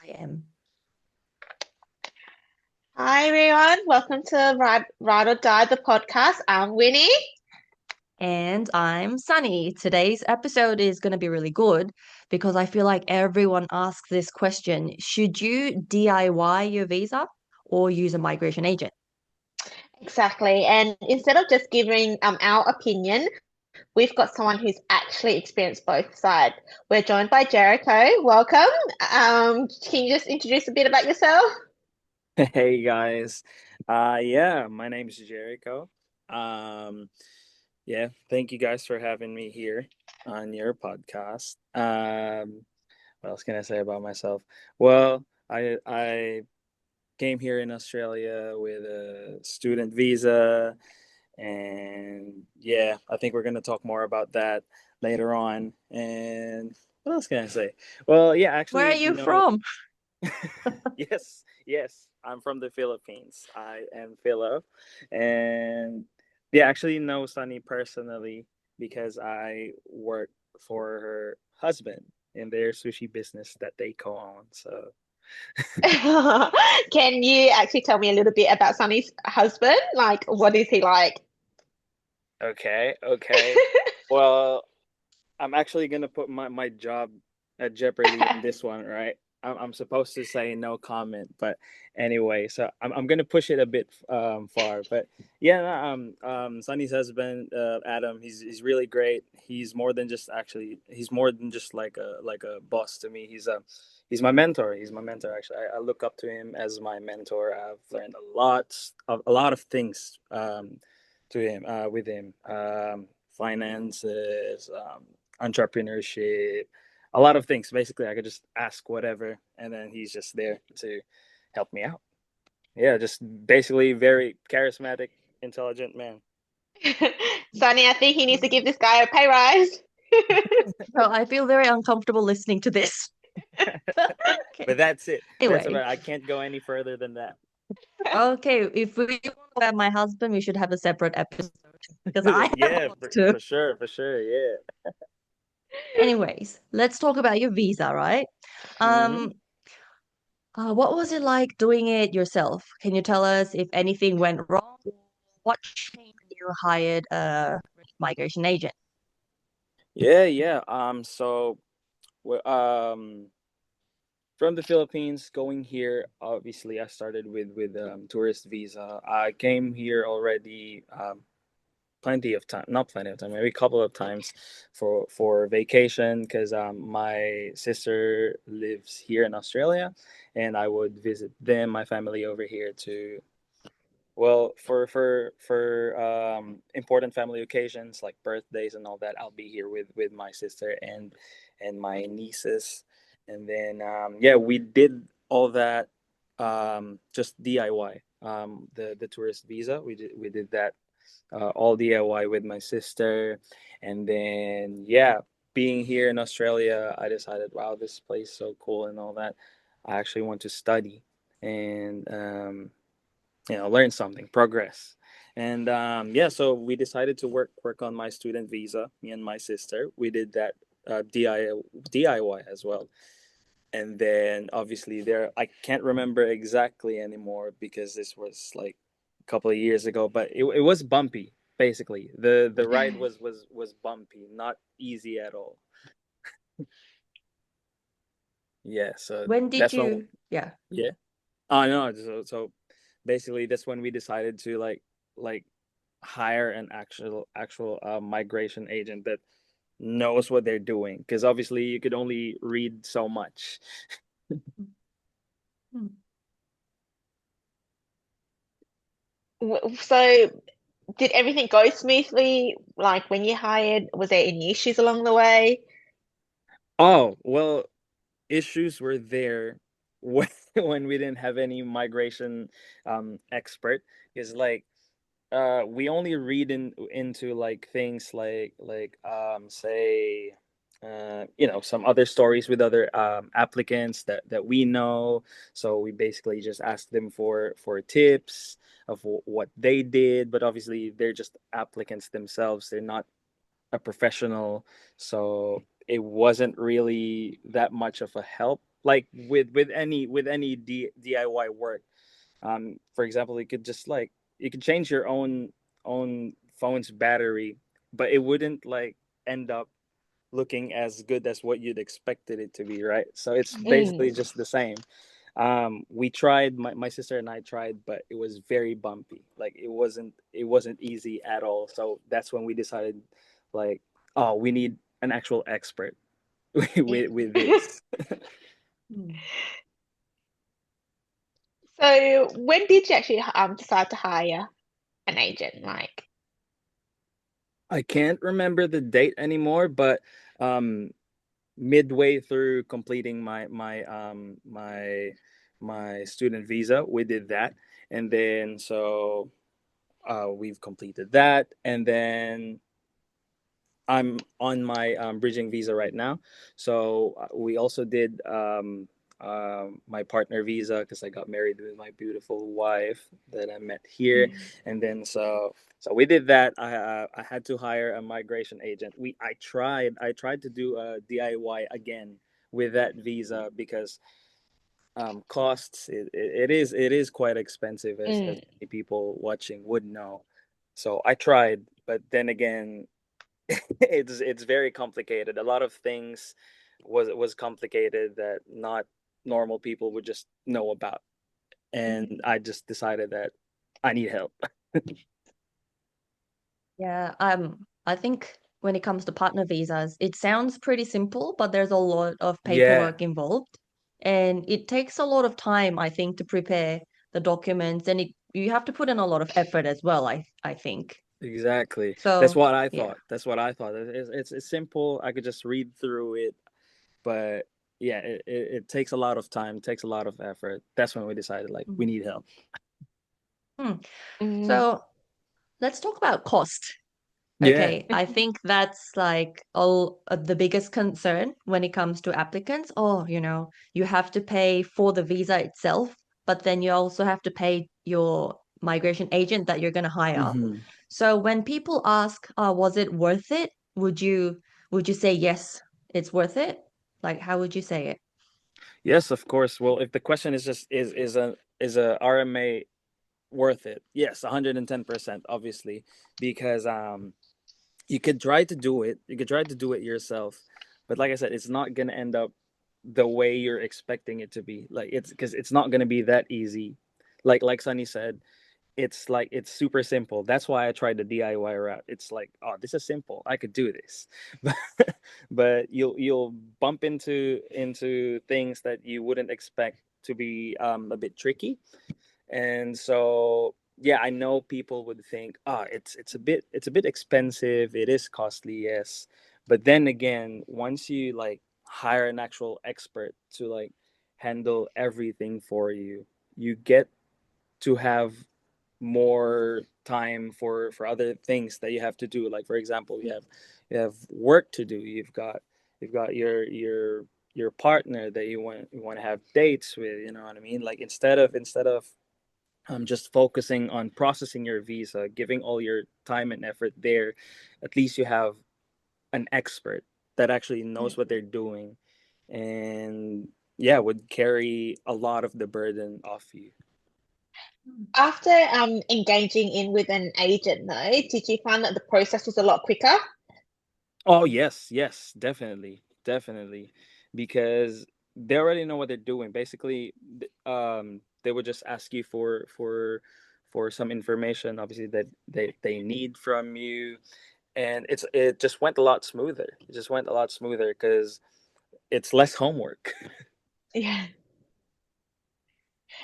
I am. Hi everyone, welcome to Ride or Die, the podcast. I'm Winnie. And I'm Sunny. Today's episode is going to be really good because I feel like everyone asks this question. Should you DIY your visa or use a migration agent? Exactly. And instead of just giving our opinion, we've got someone who's actually experienced both sides. We're joined by Jereco. Welcome. Can you just introduce a bit about yourself? Hey guys. Yeah, my name is Jereco. Um yeah, thank you guys for having me here on your podcast. What else can I say about myself? Well, I came here in Australia with a student visa, and yeah, I think we're going to talk more about that later on. And what else can I say? Well, yeah, Where are actually, you from? yes, I'm from the Philippines. I am Philo, and yeah, actually know Sunny personally because I work for her husband in their sushi business that they co-own. So Can you actually tell me a little bit about Sunny's husband? Like, what is he like? okay. Well, I'm actually gonna put my job at jeopardy in this one, right? I'm supposed to say no comment, but anyway, so I'm gonna push it a bit far. But yeah, no, Sunny's husband, Adam, he's really great. He's more than just like a boss to me. He's my mentor. He's my mentor. Actually, I look up to him as my mentor. I've learned a lot of things to him with him. Finances, entrepreneurship, a lot of things. Basically, I could just ask whatever, and then he's just there to help me out. Yeah, just basically very charismatic, intelligent man. Sunny, I think he needs to give this guy a pay rise. So I feel very uncomfortable listening to this. Okay. But that's it. That's Anyway, about. I can't go any further than that. okay, if we want to talk about my husband, we should have a separate episode because I have a Yeah, lot to. for sure. Yeah. Anyways, let's talk about your visa, right? hmm Um, what was it like doing it yourself? Can you tell us if anything went wrong? What changed when you hired a migration agent? Yeah, yeah. Well, from the Philippines going here, obviously I started with tourist visa. I came here already plenty of time, not plenty of time, maybe a couple of times for vacation because my sister lives here in Australia, and I would visit them, my family over here to well for important family occasions like birthdays and all that. I'll be here with my sister and my nieces, and then yeah, we did all that just DIY. The tourist visa, we did that all DIY with my sister, and then yeah, being here in Australia, I decided, wow, this place is so cool and all that. I actually want to study and learn something, progress. And yeah, so we decided to work on my student visa. Me and my sister, we did that DIY as well. And then obviously there, I can't remember exactly anymore because this was like a couple of years ago, but it was bumpy. Basically, the ride was bumpy, not easy at all. Yeah, so When did that's when you, yeah. yeah. Oh no, so basically that's when we decided to like hire an actual migration agent that knows what they're doing because obviously you could only read so much. Hmm. So, did everything go smoothly? Like when you hired, was there any issues along the way? Oh well, issues were there when when we didn't have any migration expert because we only read into like things like say some other stories with other applicants that we know, so we basically just ask them for tips of what they did, but obviously they're just applicants themselves, they're not a professional, so it wasn't really that much of a help like with any DIY work. For example, you could just like you could change your own phone's battery, but it wouldn't like end up looking as good as what you'd expected it to be, right? So it's Mm. basically just the same. We tried, my sister and I tried, but it was very bumpy. Like it wasn't easy at all. So that's when we decided, like, oh, we need an actual expert with this. Mm. So when did you actually decide to hire an agent? Like, I can't remember the date anymore, but um, midway through completing my student visa, we did that, and then so we've completed that, and then I'm on my bridging visa right now. So we also did my partner visa because I got married with my beautiful wife that I met here, mm, and then so we did that. I had to hire a migration agent. I tried to do a DIY again with that visa because costs it is quite expensive, as mm. many people watching would know. So I tried, but then again, it's very complicated. A lot of things was complicated that not normal people would just know about, and I just decided that I need help. Yeah, I think when it comes to partner visas, it sounds pretty simple, but there's a lot of Yeah, paperwork involved. And it takes a lot of time, I think, to prepare the documents, and you have to put in a lot of effort as well, I think. exactly. That's So, what I yeah. thought. That's what I thought. It's simple. I could just read through it, but yeah, it takes a lot of time, takes a lot of effort. That's when we decided like we Mm. need help. Hmm. Mm. So let's talk about cost. Yeah. Okay, I think that's like all the biggest concern when it comes to applicants. Oh, you have to pay for the visa itself, but then you also have to pay your migration agent that you're going to hire. Hmm. So when people ask, was it worth it? Would you say yes, it's worth it? Like, how would you say it? Yes, of course. Well, if the question is just is a RMA worth it? Yes, 110%, obviously, because you could try to do it. You could try to do it yourself, but like I said, it's not gonna end up the way you're expecting it to be. Like it's because it's not gonna be that easy. Like Sunny said, it's super simple. That's why I tried the DIY route. It's like, oh, this is simple. I could do this. but but you'll bump into things that you wouldn't expect to be a bit tricky. And so yeah, I know people would think, ah, it's a bit expensive. It is costly, yes. But then again, once you like hire an actual expert to like handle everything for you, you get to have more time for other things that you have to do. Like for example, you have work to do. You've got your partner that you want to have dates with. You know what I mean? Like instead of just focusing on processing your visa, giving all your time and effort there, at least you have an expert that actually knows what they're doing, and yeah, would carry a lot of the burden off you. After engaging in with an agent, though, did you find that the process was a lot quicker? Oh yes, yes, definitely, definitely, because they already know what they're doing. Basically, they would just ask you for some information, obviously that they need from you, and it just went a lot smoother. It just went a lot smoother because it's less homework. Yeah.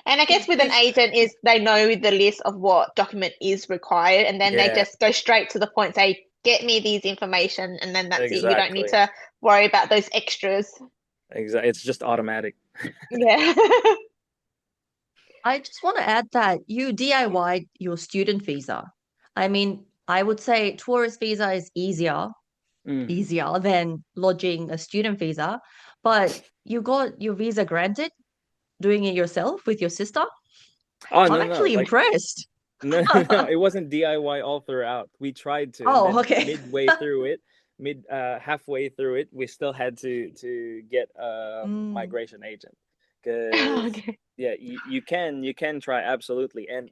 And I guess It with an gives, agent is they know the list of what document is required, and then they Yeah, just go straight to the point, say, get me these information, and then that's it. You don't need exactly, to worry about those extras. exactly. It's just automatic. Yeah. I just want to add that you DIY your student visa. I mean, I would say tourist visa is easier Hmm. easier than lodging a student visa, but you got your visa granted doing it yourself with your sister. Oh I'm no, no, actually like impressed. no, no, no. It wasn't DIY all throughout. We tried to, and Oh, then okay. midway through it, mid halfway through it, we still had to get a Mm. migration agent, because Okay. yeah, you can try, absolutely. And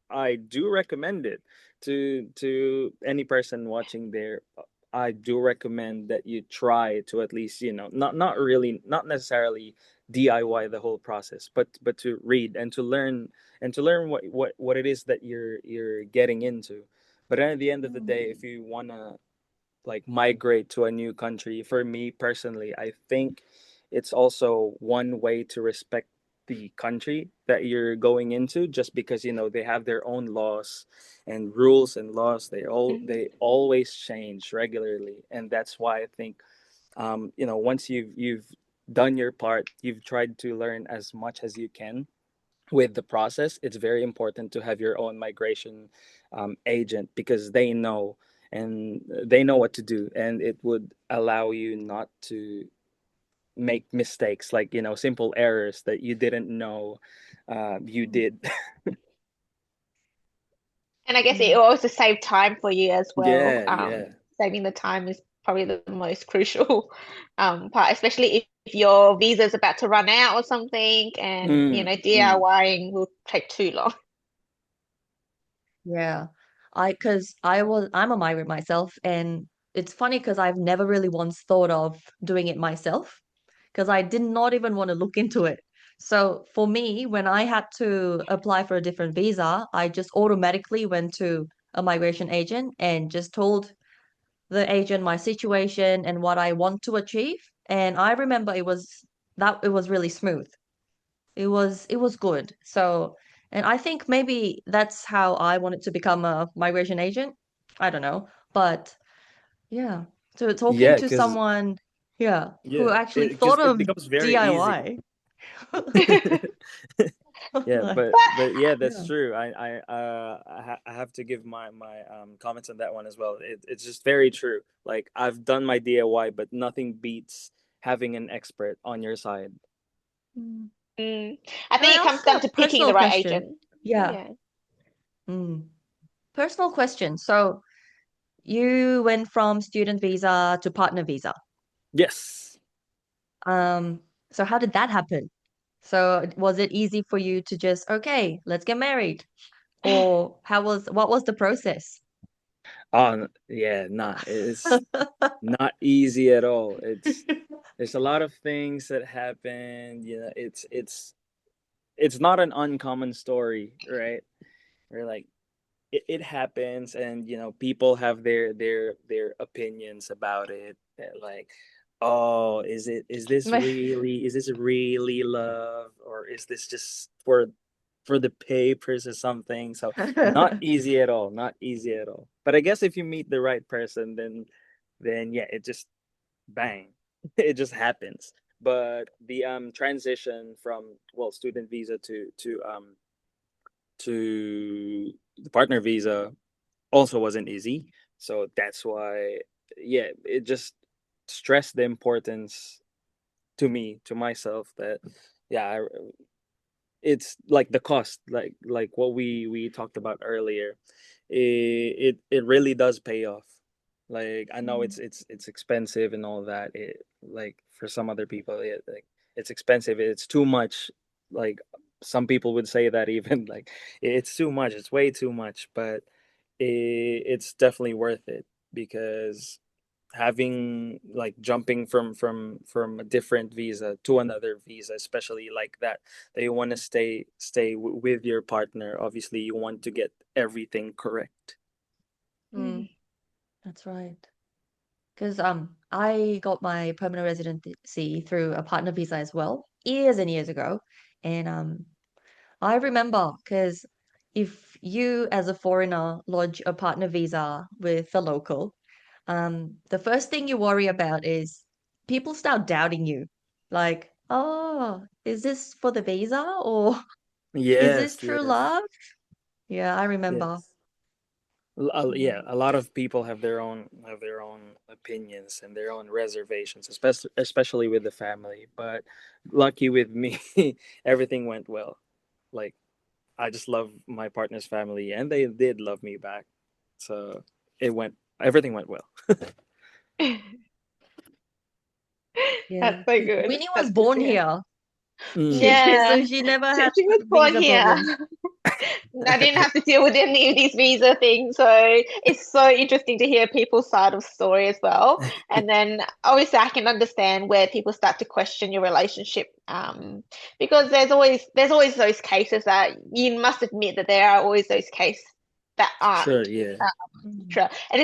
I do recommend it to any person watching there. I do recommend that you try to at least, not really, not necessarily DIY the whole process, but to read and to learn what it is that you're getting into. But then at the end of the Mm. day, if you wanna like migrate to a new country, for me personally, I think it's also one way to respect the country that you're going into, just because they have their own laws and rules and laws. They always change regularly, and that's why I think, once you've done your part, you've tried to learn as much as you can with the process. It's very important to have your own migration agent, because they know what to do, and it would allow you not to make mistakes, like simple errors that you didn't know you Mm. did. And I guess it Yeah. will also save time for you as well. Yeah, yeah. Saving the time is probably the most crucial part, especially if your visa is about to run out or something, and Mm. DIYing will take too long. Yeah. Because I'm a migrant myself, and it's funny because I've never really once thought of doing it myself because I did not even want to look into it. So for me, when I had to apply for a different visa, I just automatically went to a migration agent and just told the agent my situation and what I want to achieve. And I remember it was really smooth. It was good. So, and I think maybe that's how I wanted to become a migration agent. I don't know, but yeah. So talking Yeah, to because someone, yeah, who yeah, actually because thought it of becomes very easy. DIY. Yeah, Like, but yeah, that's yeah. true. I have to give my comments on that one as well. It's just very true. Like, I've done my DIY, but nothing beats having an expert on your side. Mm. Mm. I Can I think it comes ask down a to picking personal the right question? agent. Yeah. Yeah. Mm. Personal question. So you went from student visa to partner visa. Yes. Um, so how did that happen? So was it easy for you to just, okay, let's get married? Or what was the process? Oh yeah, nah, it's not easy at all. There's a lot of things that happen. It's not an uncommon story, right? Where like it happens, and people have their opinions about it. Like, oh, is this really love, or is this just for the papers or something? So not easy at all, not easy at all. But I guess if you meet the right person, then yeah, it just bang, it just happens. But the transition from, well, student visa to the partner visa also wasn't easy. So that's why, yeah, it just stressed the importance to me, to myself, that yeah, it's like the cost, like what we talked about earlier. It really does pay off. Like, I know Mm. it's expensive and all that. Like, for some other people, like, it's expensive, it's too much. Like, some people would say that even, like, it's too much, it's way too much. But it's definitely worth it, because having, like, jumping from a different visa to another visa, especially like that you want to stay with your partner, obviously you want to get everything correct. Mm, that's right. Because I got my permanent residency through a partner visa as well, years and years ago. And I remember because if you as a foreigner lodge a partner visa with a local, the first thing you worry about is people start doubting you. Like, oh, is this for the visa or is this Yes, true yes, love? Yeah, I remember. yes. Yeah. Yeah, a lot of people have their own opinions and their own reservations, especially with the family. But lucky with me, everything went well. Like, I just love my partner's family, and they did love me back. So everything went well. Yeah, That's so 'cause good. Winnie was That's good to born hear. here, Mm. Yeah, so she never had she was born visa here. problems. I didn't have to deal with any of these visa things, so it's so interesting to hear people's side of story as well. And then obviously I can understand where people start to question your relationship, because there's always those cases that you must admit that there are always those cases that Sure, aren't yeah. Mm. true, and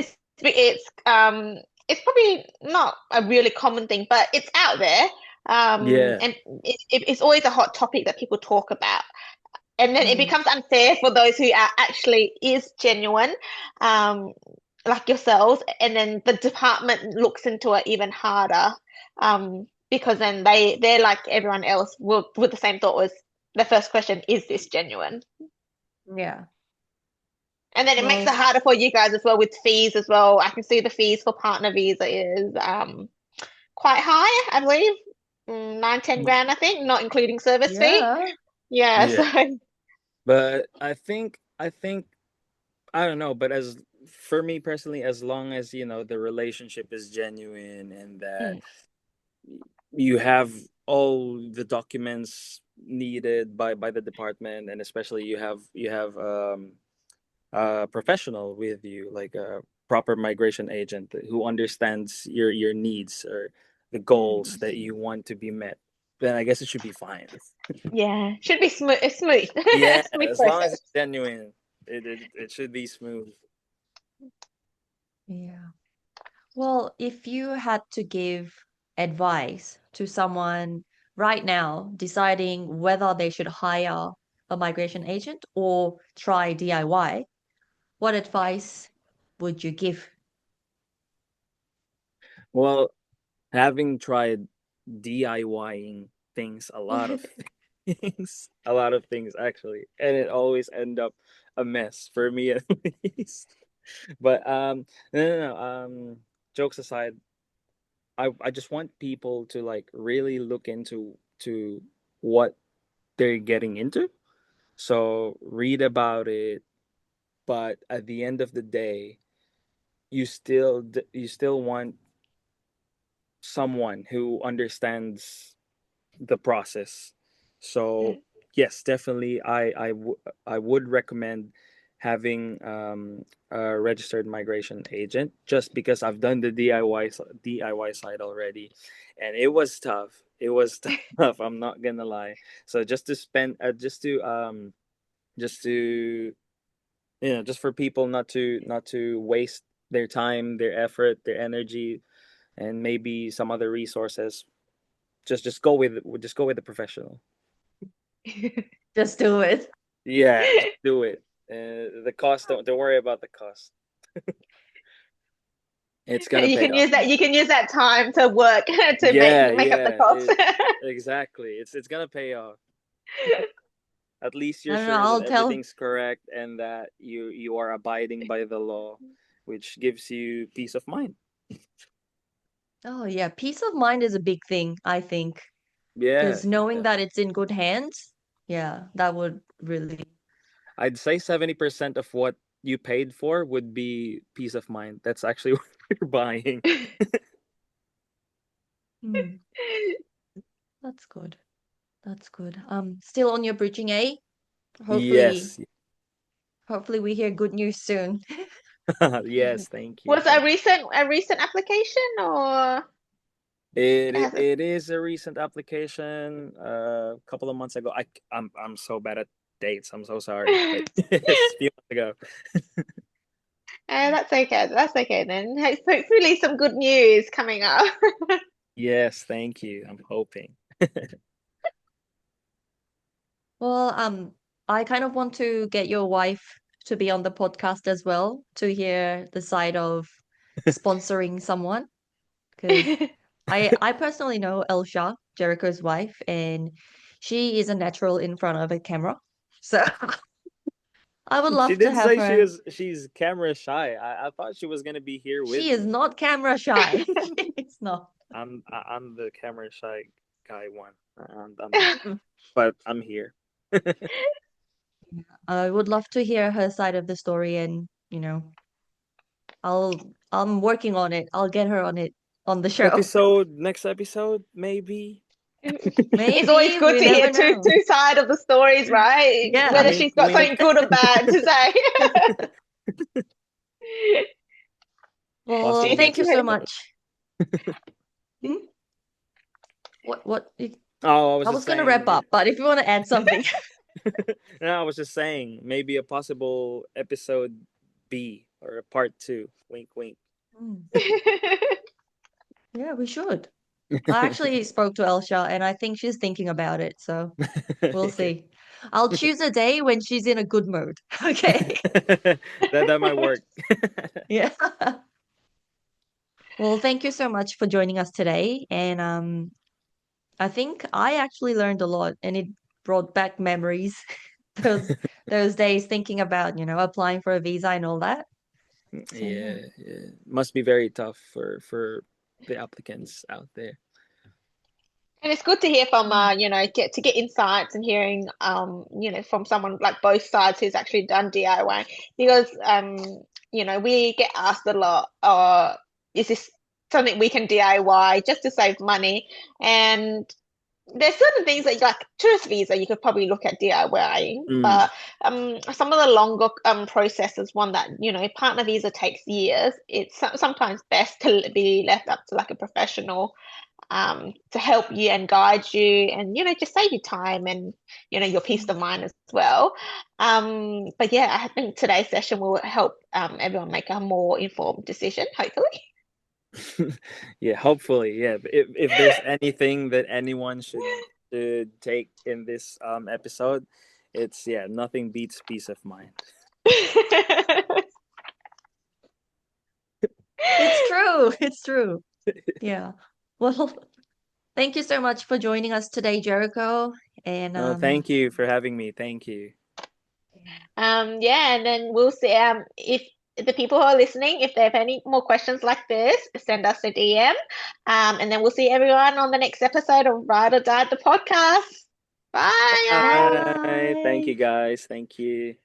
it's probably not a really common thing, but it's out there, Yeah, and it's always a hot topic that people talk about, and then it Mm. becomes unfair for those who are actually is genuine, um, like yourselves, and then the department looks into it even harder, because then they're like everyone else with the same thought was the first question, is this genuine? Yeah. And then it makes it Well, harder for you guys as well with fees as well. I can see the fees for partner visa is quite high, I believe. 9, 10 grand, I think, not including service fee. yeah. Yeah, yeah. so But I think I don't know, but as for me personally, as long as the relationship is genuine and that Mm. you have all the documents needed by the department, and especially you have a professional with you, like a proper migration agent who understands your needs or the goals Mm. that you want to be met, then I guess it should be fine. yeah, should be smooth, smooth, Yeah, smooth as long as process. it's genuine, it should be smooth. Yeah. Well, if you had to give advice to someone right now deciding whether they should hire a migration agent or try DIY, what advice would you give? Well, having tried DIYing things, a lot of things, a lot of things actually, and it always end up a mess for me at least. But no, no, no. Jokes aside, I just want people to like really look into what they're getting into. So read about it, but at the end of the day, you still want someone who understands the process. So yes, definitely, I would recommend having a registered migration agent, just because I've done the DIY side already, and it was tough. It was tough. I'm not gonna lie. So just to just for people not to waste their time, their effort, their energy, and maybe some other resources. Just go with the professional. Just do it. Yeah, just do it. The cost, don't worry about the cost. It's gonna You pay can off. use that. You can use that time to work to make Yeah, make up the yeah, cost. exactly. It's gonna pay off. At least I you're don't know, sure that I'll tell. everything's correct and that you are abiding by the law, which gives you peace of mind. Oh, yeah, peace of mind is a big thing, I think, Yeah, because knowing yeah. that it's in good hands, yeah, that would really. I'd say 70% of what you paid for would be peace of mind. That's actually what you're buying. Hmm, that's good. That's good. Still on your bridging A? Hopefully, Yes. hopefully we hear good news soon. Yes, thank you. Was a Thank recent application, or It has it? it is a recent application. A couple of months ago. I'm so bad at dates. I'm so sorry, but it's a few months ago. That's okay. That's okay then. Hopefully, some good news coming up. Yes, thank you. I'm hoping. Well, I kind of want to get your wife to be on the podcast as well to hear the side of sponsoring someone because I personally know Elsha, Jericho's wife, and she is a natural in front of a camera. So I would She love to did have say her. she's camera shy. I thought she was gonna be here She with is me. not camera shy. It's not. I'm the camera shy guy one. I'm but I'm here. I would love to hear her side of the story and, I'll I'm working on it. I'll get her on the show. Next episode, maybe. It's always Maybe, good we to hear never know. two sides of the stories, right? I Yeah. Whether mean, she's got something good or bad to say. Well, possible thank next you so episode. much. Hmm? What? Oh, I was I just was gonna wrap saying. up, but if you want to add something. No, I was just saying maybe a possible episode B or a part 2. Wink, wink. Hmm. Yeah, we should. I actually spoke to Elsha and I think she's thinking about it, so we'll Okay. see. I'll choose a day when she's in a good mood. Okay. That might work. Yeah. Well, thank you so much for joining us today. And I think I actually learned a lot and it brought back memories. Those those days thinking about, applying for a visa and all that. So yeah. Yeah. Must be very tough for the applicants out there. And it's good to hear from Mm. get insights and hearing from someone like both sides who's actually done DIY, because we get asked a lot, is this something we can DIY just to save money? And there's certain things that, like tourist visa, you could probably look at DIYing, Mm. but some of the longer processes, one that partner visa takes years. It's sometimes best to be left up to like a professional to help you and guide you, and just save you time and your peace of mind as well. But yeah, I think today's session will help everyone make a more informed decision, hopefully. Yeah, hopefully. Yeah. If there's anything that anyone should take in this episode, it's nothing beats peace of mind. It's true. It's true. Yeah. Well, thank you so much for joining us today, Jericho. And No, thank you for having me. Thank you. Yeah, and then we'll see. If the people who are listening, if they have any more questions like this, send us a DM. And then we'll see everyone on the next episode of Ride or Die the podcast. Bye. Bye. Thank bye. you, guys. Thank you.